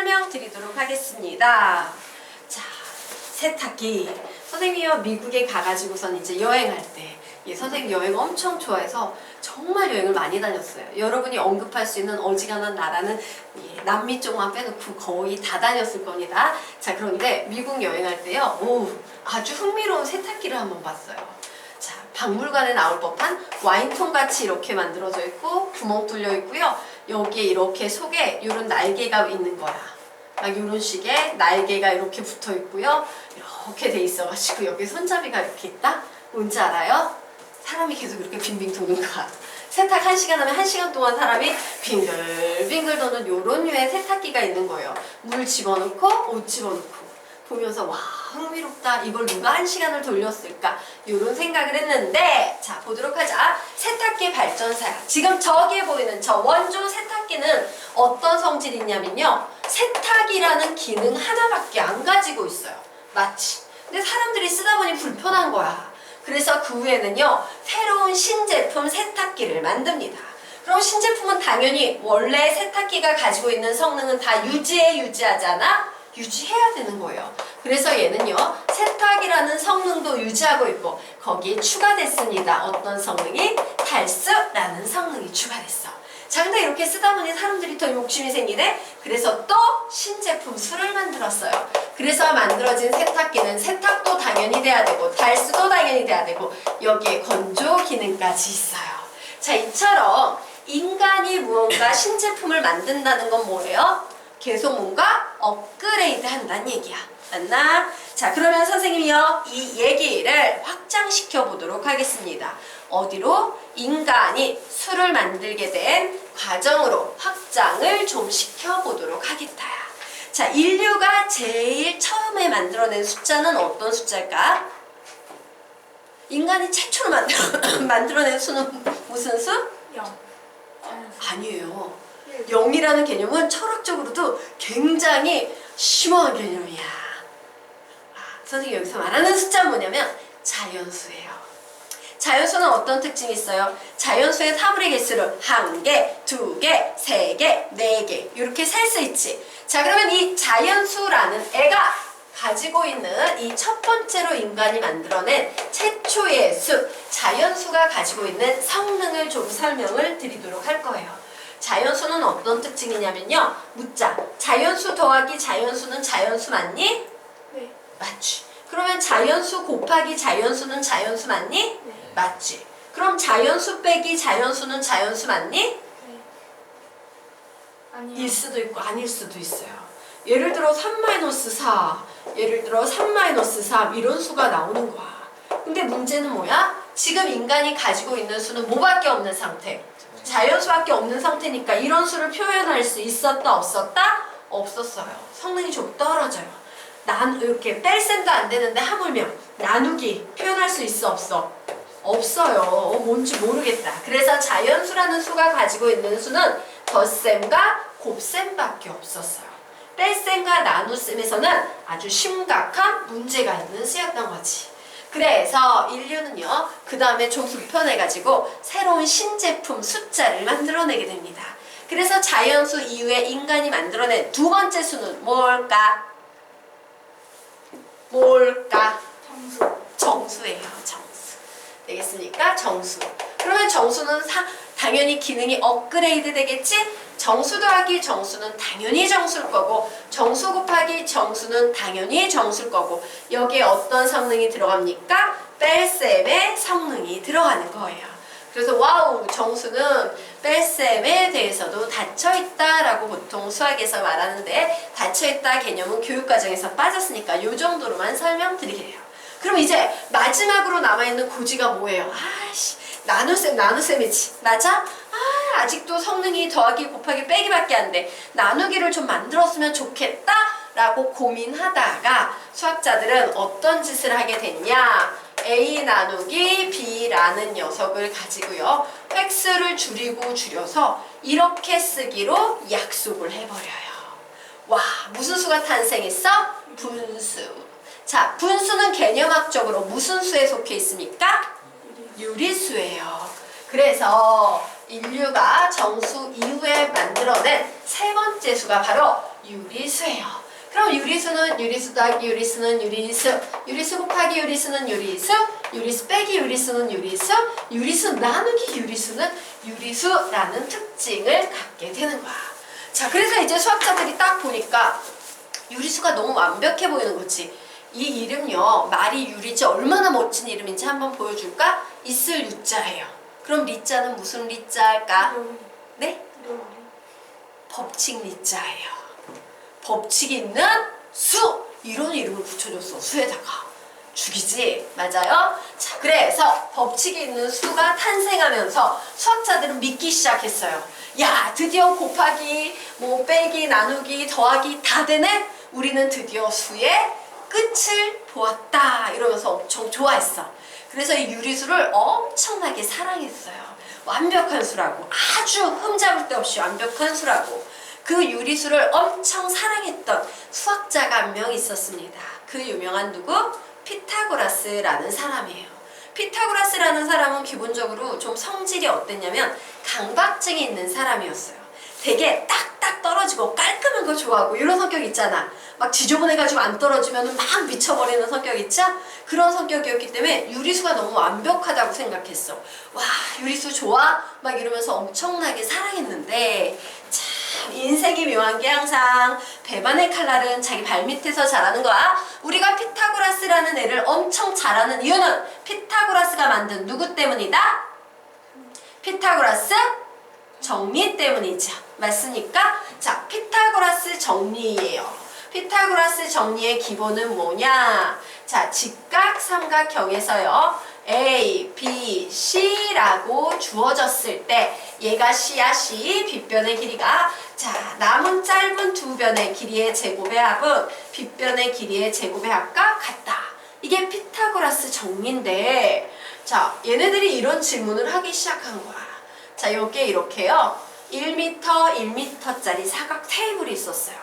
설명드리도록 하겠습니다. 자, 세탁기. 선생님이요 미국에 가가지고선 이제 여행할 때 선생님 여행 엄청 좋아해서 정말 여행을 많이 다녔어요. 여러분이 언급할 수 있는 어지간한 나라는 남미 쪽만 빼놓고 거의 다 다녔을 겁니다. 자, 그런데 미국 여행할 때요, 아주 흥미로운 세탁기를 한번 봤어요. 자, 박물관에 나올 법한 와인통 같이 이렇게 만들어져 있고 구멍 뚫려 있고요. 여기에 이렇게 속에 이런 날개가 있는 거야. 막 이런 식의 날개가 이렇게 붙어 있고요. 이렇게 돼 있어가지고 여기 손잡이가 이렇게 있다? 뭔지 알아요? 사람이 계속 이렇게 빙빙 도는 거야. 세탁 1시간 하면 1시간 동안 사람이 빙글빙글 도는 요런 류의 세탁기가 있는 거예요. 물 집어넣고 옷 집어넣고 보면서 와 흥미롭다. 이걸 누가 1시간을 돌렸을까? 요런 생각을 했는데 자 보도록 하자. 세탁기 발전사야. 지금 저기에 보이는 저 원조 세탁기는 어떤 성질이 있냐면요. 세탁이라는 기능 하나밖에 안 가지고 있어요. 마치. 근데 사람들이 쓰다 보니 불편한 거야. 그래서 그 후에는요. 새로운 신제품 세탁기를 만듭니다. 그럼 신제품은 당연히 원래 세탁기가 가지고 있는 성능은 다 유지하잖아? 유지해야 되는 거예요. 그래서 얘는요. 세탁이라는 성능도 유지하고 있고 거기에 추가됐습니다. 어떤 성능이? 탈수라는 성능이 추가됐어. 자, 근데 이렇게 쓰다 보니 사람들이 더 욕심이 생기네? 그래서 또 신제품 수를 만들었어요. 그래서 만들어진 세탁기는 세탁도 당연히 돼야 되고 탈수도 당연히 돼야 되고 여기에 건조 기능까지 있어요. 자, 이처럼 인간이 무언가 신제품을 만든다는 건 뭐예요? 계속 뭔가 업그레이드 한다는 얘기야. 맞나? 자, 그러면 선생님이요. 이 얘기를 확장시켜 보도록 하겠습니다. 어디로? 인간이 술을 만들게 된 과정으로 확장을 좀 시켜보도록 하겠다. 자, 인류가 제일 처음에 만들어낸 숫자는 어떤 숫자일까? 인간이 최초로 만들어낸 수는 무슨 수? 0. 아니에요. 0이라는 개념은 철학적으로도 굉장히 심오한 개념이야. 선생님이 여기서 말하는 숫자는 뭐냐면 자연수예요. 자연수는 어떤 특징이 있어요? 자연수의 사물의 개수를 1개, 2개, 3개, 4개 이렇게 셀 수 있지. 자, 그러면 이 자연수라는 애가 가지고 있는 이 첫 번째로 인간이 만들어낸 최초의 수, 자연수가 가지고 있는 성능을 좀 설명을 드리도록 할 거예요. 자연수는 어떤 특징이냐면요. 묻자. 자연수 더하기 자연수는 자연수 맞니? 네. 맞지. 그러면 자연수 곱하기 자연수는 자연수 맞니? 네. 맞지. 그럼 자연수 빼기 자연수는 자연수 맞니? 네. 아니요. 일 수도 있고 아닐 수도 있어요. 예를 들어 3-4, 예를 들어 3-3 이런 수가 나오는 거야. 근데 문제는 뭐야? 지금 인간이 가지고 있는 수는 뭐밖에 없는 상태? 자연수밖에 없는 상태니까 이런 수를 표현할 수 있었다 없었다? 없었어요. 성능이 좀 떨어져요. 이렇게 뺄셈도 안 되는데 하물며 나누기 표현할 수 있어 없어? 없어요. 뭔지 모르겠다. 그래서 자연수라는 수가 가지고 있는 수는 덧셈과 곱셈밖에 없었어요. 뺄셈과 나눗셈에서는 아주 심각한 문제가 있는 수였던 거지. 그래서 인류는요. 그 다음에 좀 불편해가지고 새로운 신제품 숫자를 만들어내게 됩니다. 그래서 자연수 이후에 인간이 만들어낸 두 번째 수는 뭘까? 정수. 정수예요. 정수. 되겠습니까? 정수. 그러면 정수는 당연히 기능이 업그레이드 되겠지? 정수 더하기 정수는 당연히 정수일 거고 정수 곱하기 정수는 당연히 정수일 거고 여기에 어떤 성능이 들어갑니까? 뺄셈의 성능이 들어가는 거예요. 그래서 와우 정수는 뺄셈에 대해서도 닫혀있다라고 보통 수학에서 말하는데 닫혀있다 개념은 교육과정에서 빠졌으니까 이 정도로만 설명드리게요. 그럼 이제 마지막으로 남아있는 고지가 뭐예요? 아씨 나눗셈이지. 맞아? 아직도 성능이 더하기 곱하기 빼기밖에 안 돼. 나누기를 좀 만들었으면 좋겠다 라고 고민하다가 수학자들은 어떤 짓을 하게 됐냐? A 나누기 B라는 녀석을 가지고요. 획수를 줄이고 줄여서 이렇게 쓰기로 약속을 해버려요. 와, 무슨 수가 탄생했어? 분수. 자, 분수는 개념학적으로 무슨 수에 속해 있습니까? 유리수예요. 그래서 인류가 정수 이후에 만들어낸 세 번째 수가 바로 유리수예요. 그럼 유리수는 유리수 더하기 유리수는 유리수, 유리수 곱하기 유리수는 유리수, 유리수 빼기 유리수는 유리수, 유리수 나누기 유리수는 유리수라는 특징을 갖게 되는 거야. 자, 그래서 이제 수학자들이 딱 보니까 유리수가 너무 완벽해 보이는 거지. 이 이름요, 말이 유리지 얼마나 멋진 이름인지 한번 보여줄까? 있을 유자예요. 그럼 리자는 무슨 리자일까? 네? 법칙 리자예요. 법칙 있는 수! 이런 이름을 붙여줬어, 수에다가. 죽이지? 맞아요? 자, 그래서 법칙이 있는 수가 탄생하면서 수학자들은 믿기 시작했어요. 야, 드디어 곱하기, 뭐 빼기, 나누기, 더하기 다 되네? 우리는 드디어 수의 끝을 보았다. 이러면서 엄청 좋아했어. 그래서 이 유리수를 엄청나게 사랑했어요. 완벽한 수라고. 아주 흠잡을 데 없이 완벽한 수라고. 그 유리수를 엄청 사랑했던 수학자가 한 명 있었습니다. 그 유명한 누구? 피타고라스라는 사람이에요. 피타고라스라는 사람은 기본적으로 좀 성질이 어땠냐면 강박증이 있는 사람이었어요. 되게 딱딱 떨어지고 깔끔한 거 좋아하고 이런 성격 있잖아. 막 지저분해가지고 안 떨어지면 막 미쳐버리는 성격 있죠? 그런 성격이었기 때문에 유리수가 너무 완벽하다고 생각했어. 와, 유리수 좋아? 막 이러면서 엄청나게 사랑했는데 참 인생이 묘한 게 항상 배반의 칼날은 자기 발밑에서 자라는 거야. 우리가 피타고라스라는 애를 엄청 잘하는 이유는 피타고라스가 만든 누구 때문이다? 피타고라스 정리 때문이죠. 맞습니까? 자, 피타고라스 정리예요. 피타고라스 정리의 기본은 뭐냐? 자, 직각 삼각형에서요. A, B, C라고 주어졌을 때 얘가 C야 C, 빗변의 길이가 자, 남은 짧은 두 변의 길이의 제곱의 합은 빗변의 길이의 제곱의 합과 같다. 이게 피타고라스 정리인데 자, 얘네들이 이런 질문을 하기 시작한 거야. 자, 요게 이렇게요. 1m, 1m짜리 사각 테이블이 있었어요.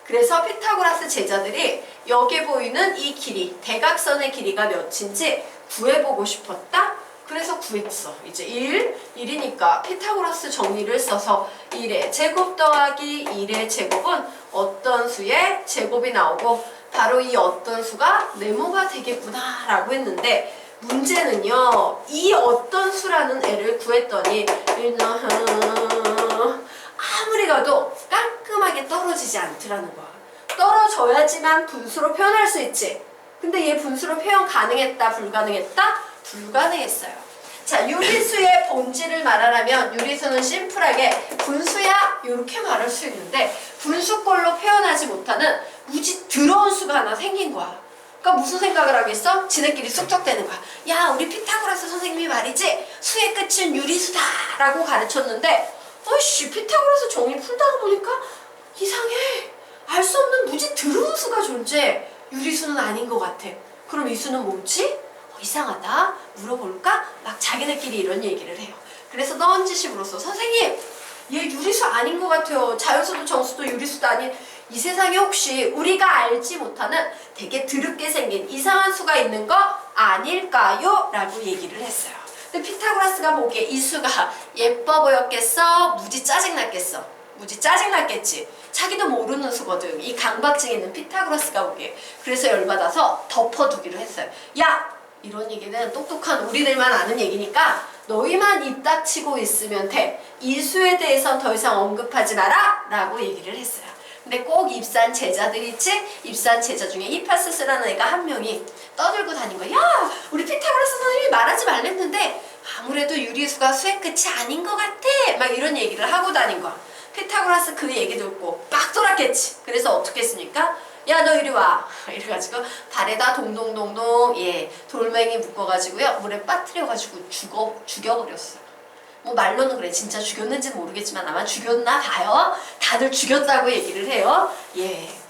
그래서 피타고라스 제자들이 여기 보이는 이 길이, 대각선의 길이가 몇인지 구해보고 싶었다? 그래서 구했어. 이제 1이니까 피타고라스 정리를 써서 1의 제곱 더하기 1의 제곱은 어떤 수의 제곱이 나오고 바로 이 어떤 수가 네모가 되겠구나 라고 했는데 문제는요. 이 어떤 수라는 애를 구했더니 아무리 가도 깔끔하게 떨어지지 않더라는 거야. 떨어져야지만 분수로 표현할 수 있지. 근데 얘 분수로 표현 가능했다? 불가능했다? 불가능했어요. 자, 유리수의 본질을 말하라면 유리수는 심플하게 분수야 이렇게 말할 수 있는데 분수꼴로 표현하지 못하는 무지 더러운 수가 하나 생긴 거야. 그러니까 무슨 생각을 하겠어? 지네끼리 쑥덕대는 거야. 야, 우리 피타고라스 선생님이 말이지 수의 끝은 유리수다 라고 가르쳤는데 어이씨, 피타고라스 정리 풀다가 보니까 이상해. 알 수 없는 무지 더러운 수가 존재해. 유리수는 아닌 것 같아. 그럼 이 수는 뭐지? 이상하다. 물어볼까? 막 자기네끼리 이런 얘기를 해요. 그래서 넌지식으로서 선생님, 얘 유리수 아닌 것 같아요. 자연수도 정수도 유리수도 아닌 이 세상에 혹시 우리가 알지 못하는 되게 드럽게 생긴 이상한 수가 있는 거 아닐까요? 라고 얘기를 했어요. 근데 피타고라스가 보기에 이 수가 예뻐 보였겠어? 무지 짜증났겠어? 무지 짜증났겠지. 자기도 모르는 수거든. 이 강박증 있는 피타고라스가 보기에. 그래서 열받아서 덮어두기로 했어요. 야! 이런 얘기는 똑똑한 우리들만 아는 얘기니까 너희만 입 닥치고 있으면 돼. 이 수에 대해선 더 이상 언급하지 마라! 라고 얘기를 했어요. 근데 꼭 입산 제자들 있지? 입산 제자 중에 히파스스라는 애가 한 명이 떠들고 다닌 거야. 야! 우리 피타고라스 선생님이 말하지 말랬는데 아무래도 유리수가 수의 끝이 아닌 것 같아! 막 이런 얘기를 하고 다닌 거야. 피타고라스 그 얘기 듣고 빡 돌았겠지. 그래서 어떻게 했습니까? 야, 너 이리 와. 이래가지고 발에다 동동동동 돌멩이 묶어가지고요 물에 빠뜨려가지고 죽여버렸어요. 뭐 말로는 그래. 진짜 죽였는지는 모르겠지만 아마 죽였나 봐요. 다들 죽였다고 얘기를 해요.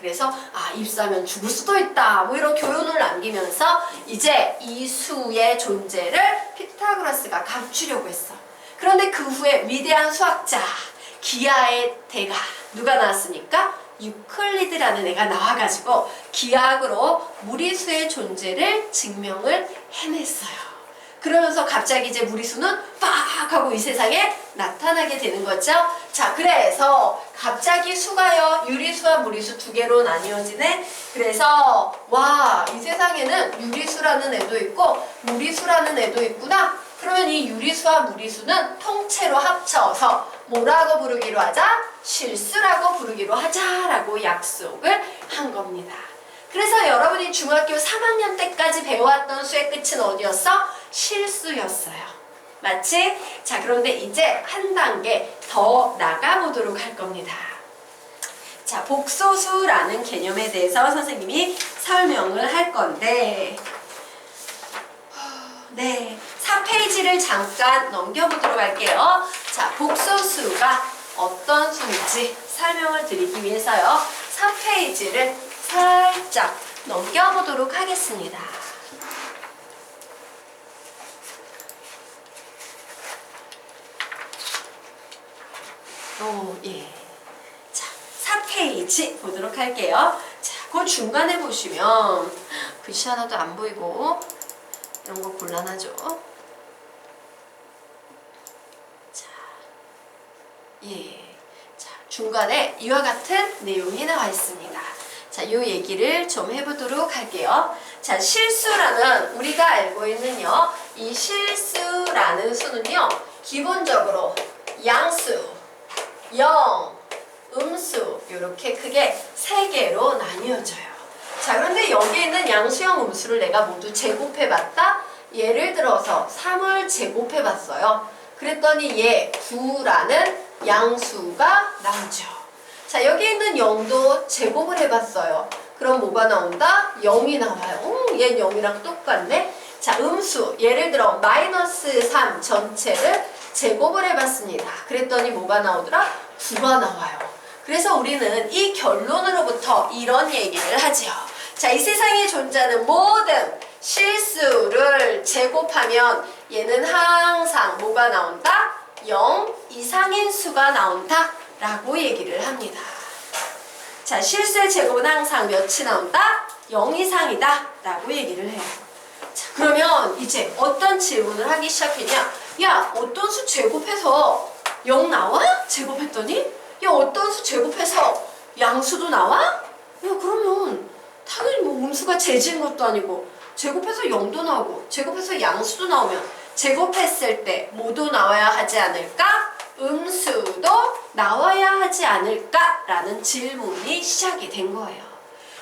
그래서 입사면 죽을 수도 있다. 뭐 이런 교훈을 남기면서 이제 이 수의 존재를 피타고라스가 감추려고 했어. 그런데 그 후에 위대한 수학자 기하의 대가 누가 나왔습니까? 유클리드라는 애가 나와가지고 기하학으로 무리수의 존재를 증명을 해냈어요. 그러면서 갑자기 이제 무리수는 빡 하고 이 세상에 나타나게 되는 거죠. 자, 그래서 갑자기 수가요, 유리수와 무리수 두 개로 나뉘어지네. 그래서 와, 이 세상에는 유리수라는 애도 있고 무리수라는 애도 있구나. 그러면 이 유리수와 무리수는 통째로 합쳐서 뭐라고 부르기로 하자? 실수라고 부르기로 하자라고 약속을 한 겁니다. 그래서 여러분이 중학교 3학년 때까지 배워왔던 수의 끝은 어디였어? 실수였어요. 맞지? 자, 그런데 이제 한 단계 더 나가보도록 할 겁니다. 자, 복소수라는 개념에 대해서 선생님이 설명을 할 건데, 네, 4페이지를 잠깐 넘겨보도록 할게요. 자, 복소수가 어떤 수인지 설명을 드리기 위해서요, 4페이지를 살짝 넘겨보도록 하겠습니다. 예. 자, 4페이지 보도록 할게요. 자, 그 중간에 보시면 글씨 하나도 안 보이고 이런 거 곤란하죠? 자, 예. 자, 중간에 이와 같은 내용이 나와 있습니다. 자, 이 얘기를 좀 해보도록 할게요. 자, 실수라는 우리가 알고 있는요, 이 실수라는 수는요, 기본적으로 양수, 영, 음수 이렇게 크게 세 개로 나뉘어져요. 자, 그런데 여기 있는 양수형 음수를 내가 모두 제곱해봤다? 예를 들어서 3을 제곱해봤어요. 그랬더니 얘 9라는 양수가 나오죠. 자, 여기 있는 0도 제곱을 해봤어요. 그럼 뭐가 나온다? 0이 나와요. 얘는 0이랑 똑같네. 자, 음수 예를 들어 마이너스 3 전체를 제곱을 해봤습니다. 그랬더니 뭐가 나오더라? 9가 나와요. 그래서 우리는 이 결론으로부터 이런 얘기를 하지요. 자, 이 세상에 존재하는 모든 실수를 제곱하면 얘는 항상 뭐가 나온다? 0 이상인 수가 나온다 라고 얘기를 합니다. 자, 실수의 제곱은 항상 몇이 나온다? 0 이상이다 라고 얘기를 해요. 자, 그러면 이제 어떤 질문을 하기 시작했냐? 야, 어떤 수 제곱해서 0 나와? 제곱했더니? 야, 어떤 수 제곱해서 양수도 나와? 야, 그러면 당연히 뭐 음수가 재지은 것도 아니고 제곱해서 0도 나오고 제곱해서 양수도 나오면 제곱했을 때 뭐도 나와야 하지 않을까? 음수도 나와야 하지 않을까라는 질문이 시작이 된 거예요.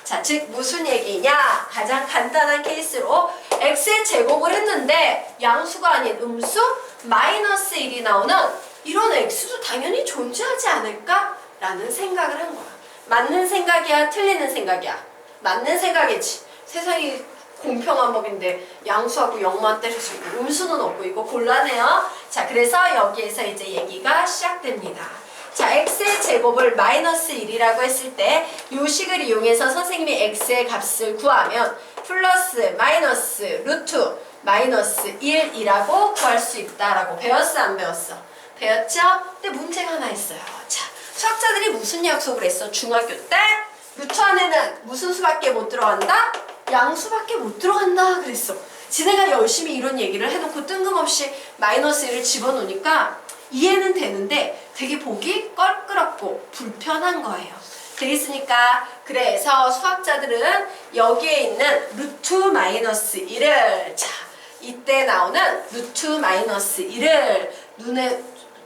자, 즉 무슨 얘기냐? 가장 간단한 케이스로 x의 제곱을 했는데 양수가 아닌 음수 마이너스 1이 나오는 이런 x도 당연히 존재하지 않을까라는 생각을 한 거야. 맞는 생각이야? 틀리는 생각이야? 맞는 생각이지. 세상이 공평한 법인데 양수하고 0만 때려서 음수는 없고 이거 곤란해요. 자, 그래서 여기에서 이제 얘기가 시작됩니다. 자, x의 제곱을 마이너스 1이라고 했을 때 이 식을 이용해서 선생님이 x의 값을 구하면 플러스 마이너스 루트 마이너스 1이라고 구할 수 있다라고 배웠어 안 배웠어? 배웠죠? 근데 문제가 하나 있어요. 자, 수학자들이 무슨 약속을 했어? 중학교 때 루트 안에는 무슨 수밖에 못 들어간다? 양수밖에 못 들어간다 그랬어. 지네가 열심히 이런 얘기를 해놓고 뜬금없이 마이너스 1을 집어넣으니까 이해는 되는데 되게 보기 껄끄럽고 불편한 거예요. 되겠습니까? 그래서 수학자들은 여기에 있는 루트 마이너스 1을 자, 이때 나오는 루트 마이너스 1을 눈에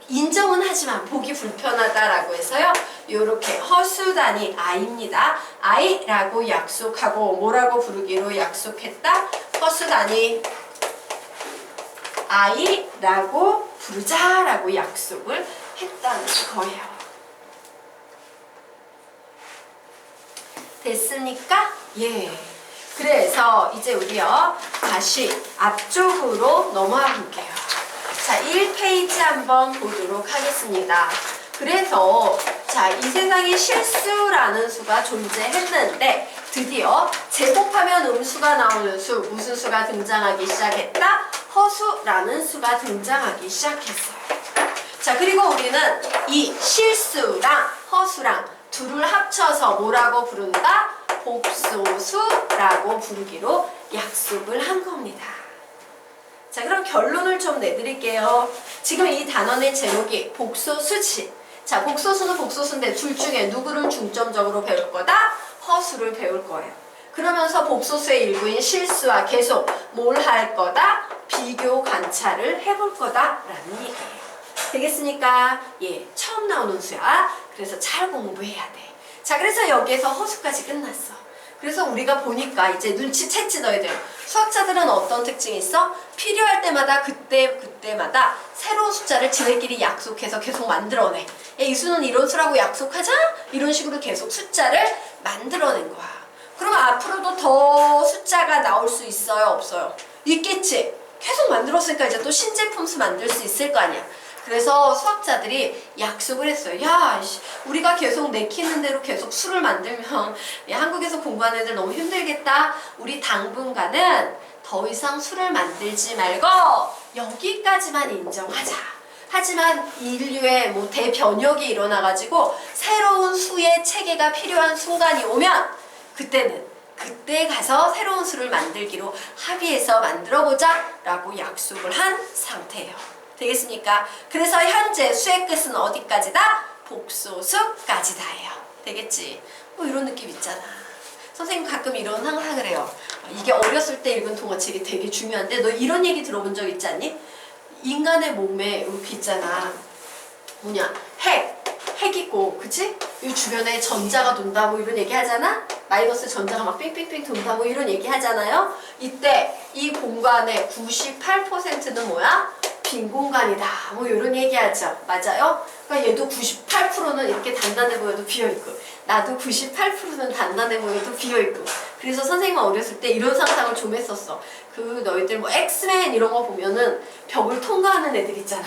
인정은 하지만 보기 불편하다라고 해서요, 요렇게 허수단위 i입니다. i라고 약속하고 뭐라고 부르기로 약속했다? 허수단위 i라고 부르자라고 약속을 했다는 거예요. 됐습니까? 예. 그래서 이제 우리요 다시 앞쪽으로 넘어가 볼게요. 자, 1페이지 한번 보도록 하겠습니다. 그래서 자, 이 세상에 실수라는 수가 존재했는데 드디어 제곱하면 음수가 나오는 수, 무슨 수가 등장하기 시작했다? 허수라는 수가 등장하기 시작했어요. 자, 그리고 우리는 이 실수랑 허수랑 둘을 합쳐서 뭐라고 부른다? 복소수라고 부르기로 약속을 한 겁니다. 자, 그럼 결론을 좀 내드릴게요. 지금 이 단원의 제목이 복소수지. 자, 복소수는 복소수인데 둘 중에 누구를 중점적으로 배울 거다? 허수를 배울 거예요. 그러면서 복소수의 일부인 실수와 계속 뭘 할 거다? 비교 관찰을 해볼 거다라는 얘기예요. 되겠습니까? 예, 처음 나오는 수야. 그래서 잘 공부해야 돼. 자, 그래서 여기에서 허수까지 끝났어. 그래서 우리가 보니까 이제 눈치챘지 너희들. 수학자들은 어떤 특징이 있어? 필요할 때마다 그때마다 새로운 숫자를 지네끼리 약속해서 계속 만들어내. 야, 이 수는 이런 수라고 약속하자? 이런 식으로 계속 숫자를 만들어낸 거야. 그럼 앞으로도 더 숫자가 나올 수 있어요? 없어요? 있겠지? 계속 만들었으니까 이제 또 신제품 수 만들 수 있을 거 아니야. 그래서 수학자들이 약속을 했어요. 야, 우리가 계속 내키는 대로 계속 수를 만들면 야, 한국에서 공부하는 애들 너무 힘들겠다. 우리 당분간은 더 이상 수를 만들지 말고 여기까지만 인정하자. 하지만 인류의 뭐 대변혁이 일어나가지고 새로운 수의 체계가 필요한 순간이 오면 그때 가서 새로운 수를 만들기로 합의해서 만들어보자 라고 약속을 한 상태예요. 되겠습니까? 그래서 현재 수의 끝은 어디까지다? 복소수까지다예요. 되겠지? 뭐 이런 느낌 있잖아. 선생님 가끔 이런 상상을 해요. 이게 어렸을 때 읽은 동화책이 되게 중요한데 너 이런 얘기 들어본 적 있지 않니? 인간의 몸에 이렇게 있잖아. 뭐냐? 핵 있고, 그치? 이 주변에 전자가 돈다 뭐 이런 얘기 하잖아? 마이너스 전자가 막 삥삥삥 돈다 뭐 이런 얘기 하잖아요? 이때 이 공간의 98%는 뭐야? 빈 공간이다 뭐 이런 얘기 하죠. 맞아요? 그러니까 얘도 98%는 이렇게 단단해 보여도 비어있고 나도 98%는 단단해 보여도 비어있고 그래서 선생님은 어렸을 때 이런 상상을 좀 했었어. 그 너희들 뭐 엑스맨 이런 거 보면은 벽을 통과하는 애들 있잖아.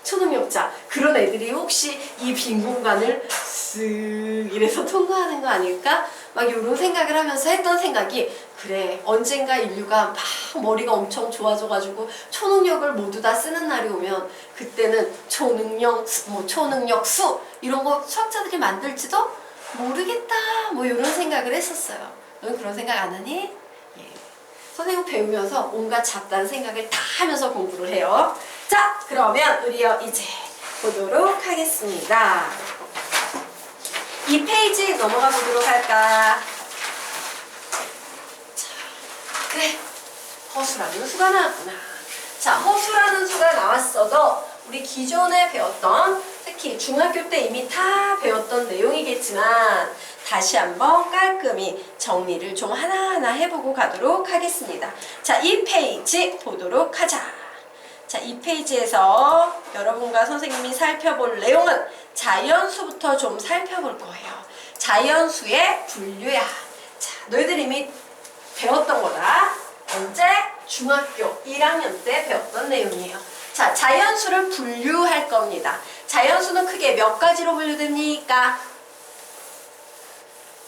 초능력자. 그런 애들이 혹시 이 빈 공간을 쓱 이래서 통과하는 거 아닐까? 막 이런 생각을 하면서 했던 생각이 그래 언젠가 인류가 막 머리가 엄청 좋아져가지고 초능력을 모두 다 쓰는 날이 오면 그때는 초능력 수 이런 거 수학자들이 만들지도 모르겠다 뭐 이런 생각을 했었어요. 너는 그런 생각 안 하니? 예. 선생님 배우면서 온갖 잡다한 생각을 다 하면서 공부를 해요. 자, 그러면 우리요 이제 보도록 하겠습니다. 이 페이지 넘어가 보도록 할까? 자, 그래. 허수라는 수가 나왔구나. 자, 허수라는 수가 나왔어도 우리 기존에 배웠던 특히 중학교 때 이미 다 배웠던 내용이겠지만 다시 한번 깔끔히 정리를 좀 하나하나 해보고 가도록 하겠습니다. 자, 이 페이지 보도록 하자. 자, 이 페이지에서 여러분과 선생님이 살펴볼 내용은 자연수부터 좀 살펴볼 거예요. 자연수의 분류야. 자, 너희들 이미 배웠던 거다. 언제? 중학교 1학년 때 배웠던 내용이에요. 자, 자연수를 분류할 겁니다. 자연수는 크게 몇 가지로 분류됩니까?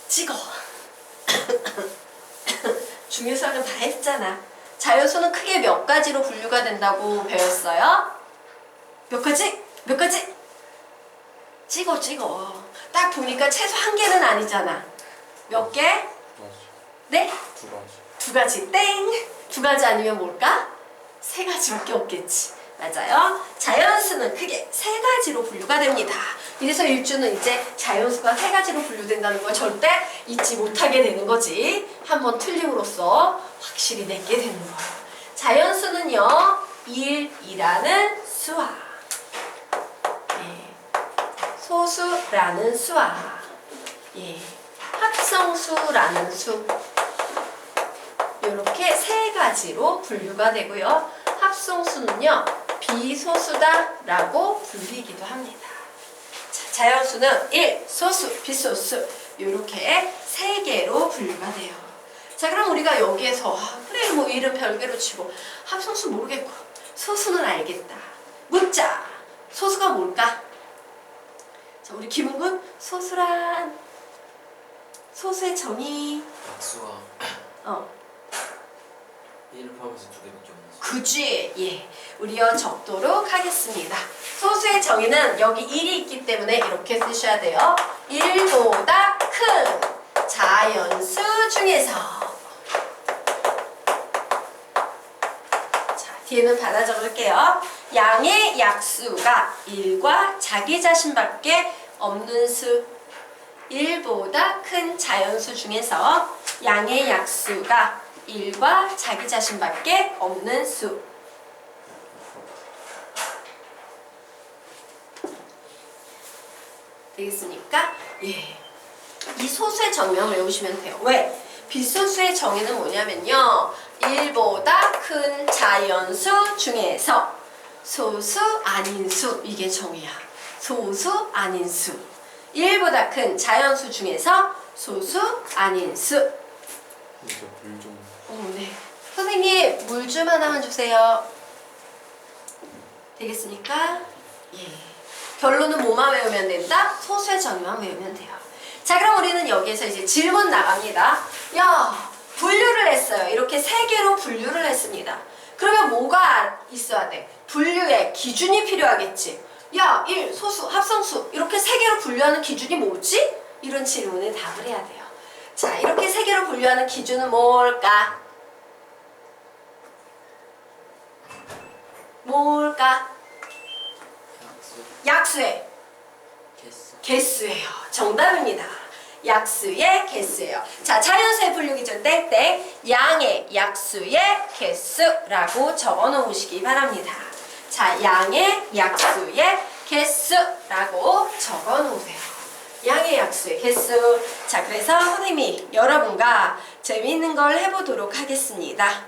찍어. 중요수학은 다 했잖아. 자연수는 크게 몇 가지로 분류가 된다고 배웠어요? 몇 가지? 몇 가지? 찍어. 딱 보니까 최소 한 개는 아니잖아. 몇 개? 네? 두 가지. 땡! 두 가지 아니면 뭘까? 세 가지밖에 없겠지. 맞아요. 자연수는 크게 세 가지로 분류가 됩니다. 이래서 일주는 이제 자연수가 세 가지로 분류된다는 걸 절대 잊지 못하게 되는 거지. 한번 틀림으로써 확실히 내게 되는 거예요. 자연수는요, 1이라는 수와 소수라는 수와 합성수라는 수 이렇게 세 가지로 분류가 되고요. 합성수는요, 비소수다 라고 불리기도 합니다. 자, 자연수는 1, 소수, 비소수 이렇게 세 개로 분류가 돼요. 자, 그럼 우리가 여기에서 그래 뭐 이름 별개로 치고 합성수 모르겠고 소수는 알겠다. 묻자. 소수가 뭘까? 자, 우리 김웅은 소수란 소수의 정의 박수가 1을 포함해서 두 개밖에 없는 수. 그지? 예. 우리요 적도록 하겠습니다. 소수의 정의는 여기 1이 있기 때문에 이렇게 쓰셔야 돼요. 1보다 큰 자연수 중에서 자, 뒤에는 받아 적을게요. 양의 약수가 1과 자기 자신밖에 없는 수. 1보다 큰 자연수 중에서 양의 약수가 1과 자기 자신밖에 없는 수. 되겠습니까? 예. 이 소수의 정의만 외우시면 돼요. 왜? 빗소수의 정의는 뭐냐면요. 1보다 큰 자연수 중에서 소수 아닌 수. 이게 정의야. 소수 아닌 수. 1보다 큰 자연수 중에서 소수 아닌 수. 진짜 물 좀. 네. 선생님, 물 좀 하나만 주세요. 되겠습니까? 예. 결론은 뭐만 외우면 된다? 소수의 정의만 외우면 돼요. 자, 그럼 우리는 여기에서 이제 질문 나갑니다. 야, 분류를 했어요. 이렇게 세 개로 분류를 했습니다. 그러면 뭐가 있어야 돼? 분류의 기준이 필요하겠지. 야, 1, 소수, 합성수 이렇게 세 개로 분류하는 기준이 뭐지? 이런 질문에 답을 해야 돼요. 자, 이렇게 세 개로 분류하는 기준은 뭘까? 뭘까? 약수의 개수예요. 정답입니다. 약수의 개수예요. 자, 자연수의 분류 기준 땡땡 양의 약수의 개수라고 적어 놓으시기 바랍니다. 자, 양의 약수의 개수라고 적어 놓으세요. 양의 약수의 개수. 자, 그래서 선생님이 여러분과 재미있는 걸 해보도록 하겠습니다.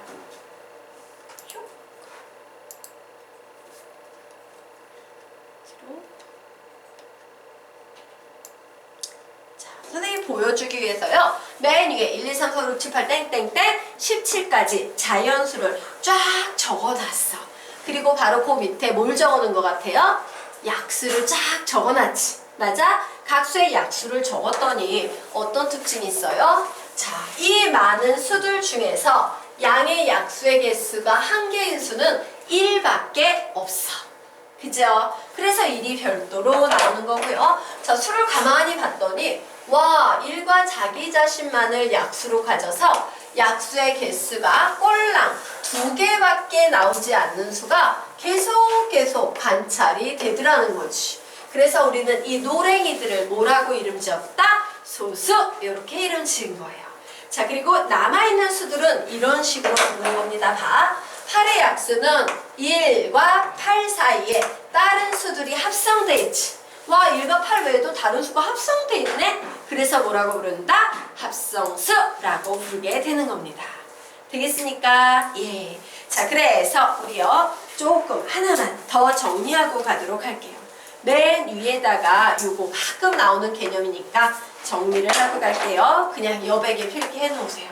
선생님이 보여주기 위해서요. 맨 위에 1, 2, 3, 4, 5, 6, 7, 8 땡땡땡 17까지 자연수를 쫙 적어놨어. 그리고 바로 그 밑에 뭘 적어놓은 것 같아요? 약수를 쫙 적어놨지. 맞아? 각 수의 약수를 적었더니 어떤 특징이 있어요? 자, 이 많은 수들 중에서 양의 약수의 개수가 한 개인 수는 1밖에 없어. 그죠? 그래서 1이 별도로 나오는 거고요. 자, 수를 가만히 봤더니 와, 1과 자기 자신만을 약수로 가져서 약수의 개수가 꼴랑 2개밖에 나오지 않는 수가 계속 관찰이 되더라는 거지. 그래서 우리는 이 노랭이들을 뭐라고 이름 지었다? 소수. 이렇게 이름 지은 거예요. 자, 그리고 남아있는 수들은 이런 식으로 부르는 겁니다. 봐. 8의 약수는 1과 8 사이에 다른 수들이 합성돼 있지. 와, 1과 8 외에도 다른 수가 합성돼 있네? 그래서 뭐라고 부른다? 합성수라고 부르게 되는 겁니다. 되겠습니까? 예. 자, 그래서 우리요 조금 하나만 더 정리하고 가도록 할게요. 맨 위에다가 요거 가끔 나오는 개념이니까 정리를 하고 갈게요. 그냥 여백에 필기해 놓으세요.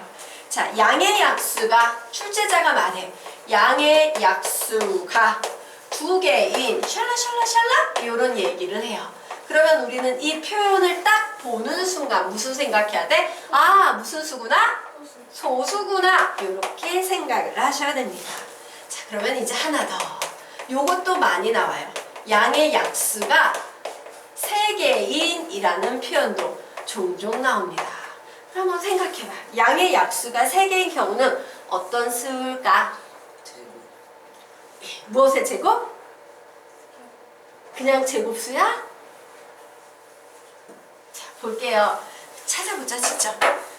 자, 양의 약수가 출제자가 말해. 양의 약수가 2개인 샬라샬라샬라 이런 얘기를 해요. 그러면 우리는 이 표현을 딱 보는 순간 무슨 생각해야 돼? 아, 무슨 수구나? 소수구나. 이렇게 생각을 하셔야 됩니다. 자, 그러면 이제 하나 더. 요것도 많이 나와요. 양의 약수가 3개인이라는 표현도 종종 나옵니다. 그럼 한번 생각해봐. 양의 약수가 3개인 경우는 어떤 수일까? 무엇의 제곱? 그냥 제곱수야? 자, 볼게요. 찾아보자, 진짜.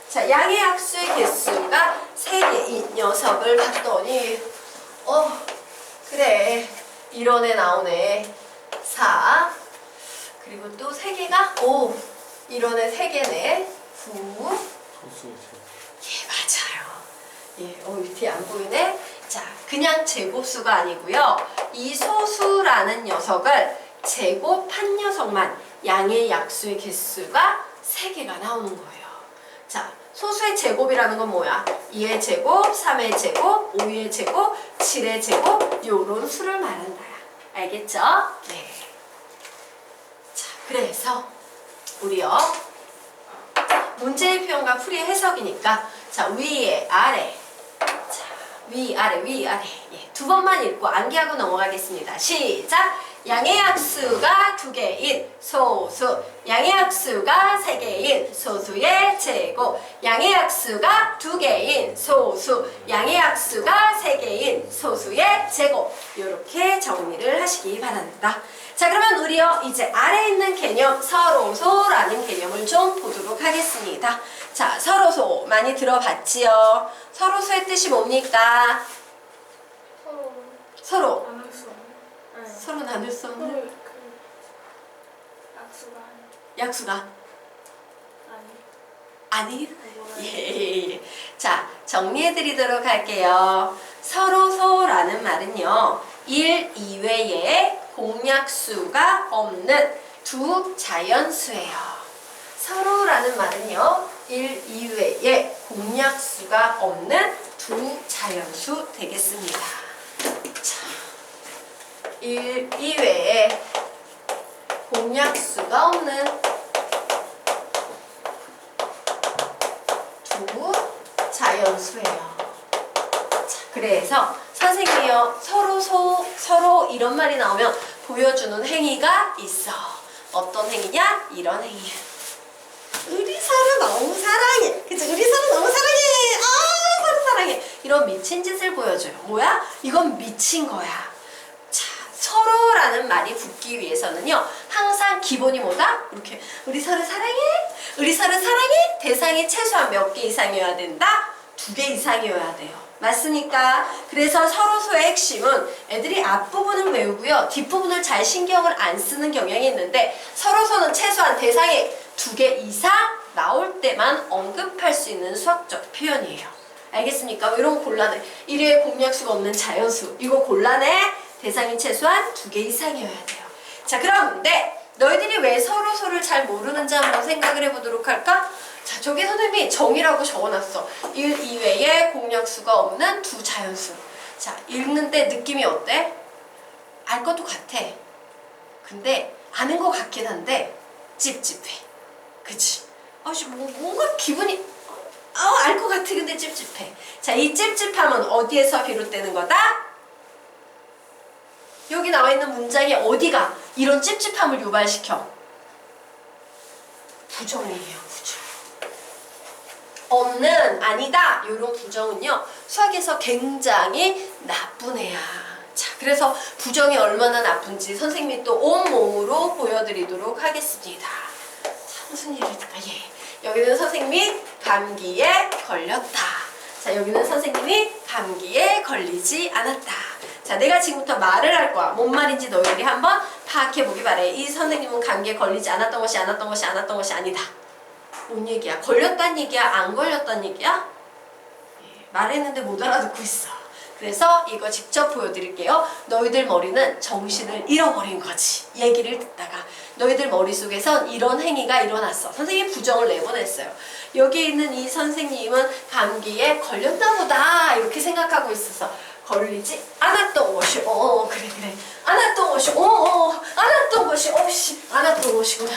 자, 양의 약수의 개수가 3개인 녀석을 봤더니 그래. 1원에 나오네. 4. 그리고 또 3개가 5. 1원에 3개네. 9. 예, 맞아요. 예, 밑에 안 보이네. 자, 그냥 제곱수가 아니고요. 이 소수라는 녀석을 제곱한 녀석만 양의 약수의 개수가 3개가 나오는 거예요. 자, 소수의 제곱이라는 건 뭐야? 2의 제곱, 3의 제곱, 5의 제곱, 7의 제곱 요런 수를 말한다. 알겠죠? 네. 자, 그래서 우리요. 문제의 표현과 풀이의 해석이니까 자, 위에 아래. 자, 위 아래 위 아래. 예, 2번만 읽고 암기하고 넘어가겠습니다. 시작! 양의 약수가 2개인 소수, 양의 약수가 3개인 소수의 제곱, 양의 약수가 2개인 소수, 양의 약수가 3개인 소수의 제곱. 이렇게 정리를 하시기 바랍니다. 자, 그러면 우리요 이제 아래에 있는 개념 서로소라는 개념을 좀 보도록 하겠습니다. 자, 서로소 많이 들어봤지요? 서로소의 뜻이 뭡니까? 서로 나눌 수 없는. 네. 서로 나눌 수 없는 서로 그 약수가 약수가 아니. 아니? 예. 자, 정리해드리도록 할게요. 서로소라는 말은요, 1 이외에 공약수가 없는 두 자연수예요. 서로라는 말은요, 1 이외에 공약수가 없는 두 자연수 되겠습니다. 자, 1 이외에 공약수가 없는 두 자연수예요. 자, 그래서 선생님이요 서로 이런 말이 나오면 보여주는 행위가 있어. 어떤 행위냐? 이런 행위. 우리 서로 너무 사랑해. 그치? 우리 서로 너무 사랑해. 아, 서로 사랑해. 이런 미친 짓을 보여줘요. 뭐야? 이건 미친 거야. 자, 서로라는 말이 붙기 위해서는요, 항상 기본이 뭐다? 이렇게 우리 서로 사랑해. 우리 서로 사랑해. 대상이 최소한 몇 개 이상이어야 된다? 2개 이상이어야 돼요. 맞습니까? 그래서 서로소의 핵심은 애들이 앞부분을 외우고요, 뒷부분을 잘 신경을 안 쓰는 경향이 있는데, 서로소는 최소한 대상이 2개 이상 나올 때만 언급할 수 있는 수학적 표현이에요. 알겠습니까? 이런 거 곤란해. 1회 공약수가 없는 자연수. 이거 곤란해. 대상이 최소한 2개 이상이어야 돼요. 자, 그런데 너희들이 왜 서로소를 잘 모르는지 한번 생각을 해보도록 할까? 자, 저기 선생님이 정의라고 적어놨어. 1 이외에 공약수가 없는 두 자연수. 자, 읽는데 느낌이 어때? 알 것도 같아. 근데 아는 것 같긴 한데 찝찝해. 그치? 뭔가 기분이 알 것 같아. 근데 찝찝해. 자, 이 찝찝함은 어디에서 비롯되는 거다? 여기 나와 있는 문장이 어디가 이런 찝찝함을 유발시켜? 부정이에요. 부정. 없는, 아니다, 이런 부정은요, 수학에서 굉장히 나쁜 애야. 자, 그래서 부정이 얼마나 나쁜지 선생님이 또 온몸으로 보여드리도록 하겠습니다. 자, 무슨 일일까? 예. 여기는 선생님이 감기에 걸렸다. 자, 여기는 선생님이 감기에 걸리지 않았다. 자, 내가 지금부터 말을 할 거야. 뭔 말인지 너희들이 한번 파악해보기 바래. 이 선생님은 감기에 걸리지 않았던 것이 아니다. 뭔 얘기야? 걸렸단 얘기야? 안 걸렸단 얘기야? 예, 말했는데 못 알아듣고 있어. 그래서 이거 직접 보여드릴게요. 너희들 머리는 정신을 잃어버린 거지. 얘기를 듣다가 너희들 머릿속에선 이런 행위가 일어났어. 선생님이 부정을 내보냈어요. 여기 있는 이 선생님은 감기에 걸렸나 보다 이렇게 생각하고 있어서 걸리지 않았던 것이 그래 않았던 것이 않았던 것이 않았던 것이구나.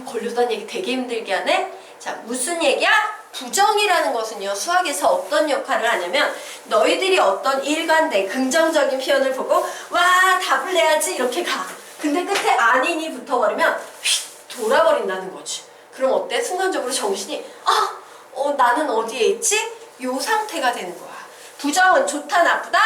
걸렸다는 얘기 되게 힘들게 하네. 자, 무슨 얘기야? 부정이라는 것은요, 수학에서 어떤 역할을 하냐면 너희들이 어떤 일관된 긍정적인 표현을 보고 와, 답을 내야지 이렇게 가. 근데 끝에 아닌이 붙어버리면 휙 돌아버린다는 거지. 그럼 어때? 순간적으로 정신이 나는 어디에 있지? 요 상태가 되는 거야. 부정은 좋다, 나쁘다?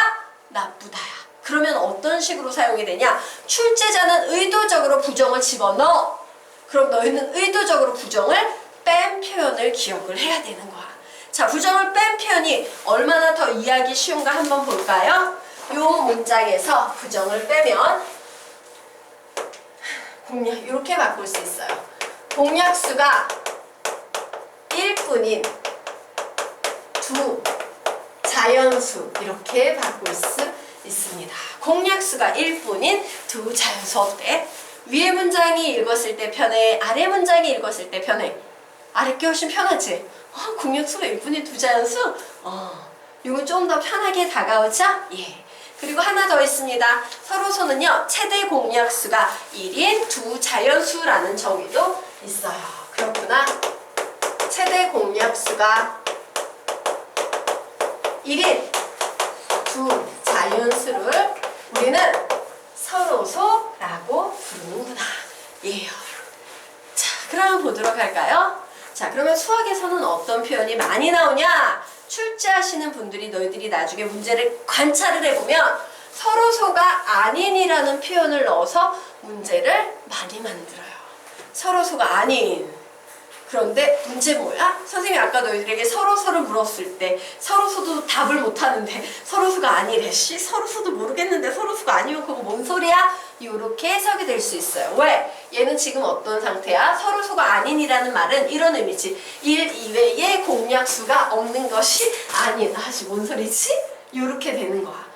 나쁘다야. 그러면 어떤 식으로 사용이 되냐? 출제자는 의도적으로 부정을 집어넣어. 그럼 너희는 의도적으로 부정을 뺀 표현을 기억을 해야 되는 거야. 자, 부정을 뺀 표현이 얼마나 더 이해하기 쉬운가 한번 볼까요? 요 문장에서 부정을 빼면 공약 이렇게 바꿀 수 있어요. 공약수가 1뿐인 두 자연수 이렇게 바꿀 수 있습니다. 공약수가 1뿐인 두 자연수 어때? 위에 문장이 읽었을 때 편해? 아래 문장이 읽었을 때 편해? 아래 게 훨씬 편하지? 공약수가 1뿐인 두 자연수? 이건 좀 더 편하게 다가오죠? 예. 그리고 하나 더 있습니다. 서로소는요, 최대 공약수가 1인 두 자연수라는 정의도 있어요. 그렇구나. 최대 공약수가 1인 두 자연수를 우리는 서로소라고 부르는구나. 예요. 자, 그럼 보도록 할까요? 자, 그러면 수학에서는 어떤 표현이 많이 나오냐? 출제하시는 분들이 너희들이 나중에 문제를 관찰을 해보면 서로소가 아닌이라는 표현을 넣어서 문제를 많이 만들어요. 서로소가 아닌. 그런데 문제 뭐야? 선생님이 아까 너희들에게 서로소를 물었을 때 서로소도 답을 못하는데 서로소가 아니래. 서로소도 모르겠는데 서로소가 아니면 그거 뭔 소리야? 이렇게 해석이 될 수 있어요. 왜? 얘는 지금 어떤 상태야? 서로소가 아닌이라는 말은 이런 의미지. 1 이외에 공약수가 없는 것이 아니다. 뭔 소리지? 이렇게 되는 거야.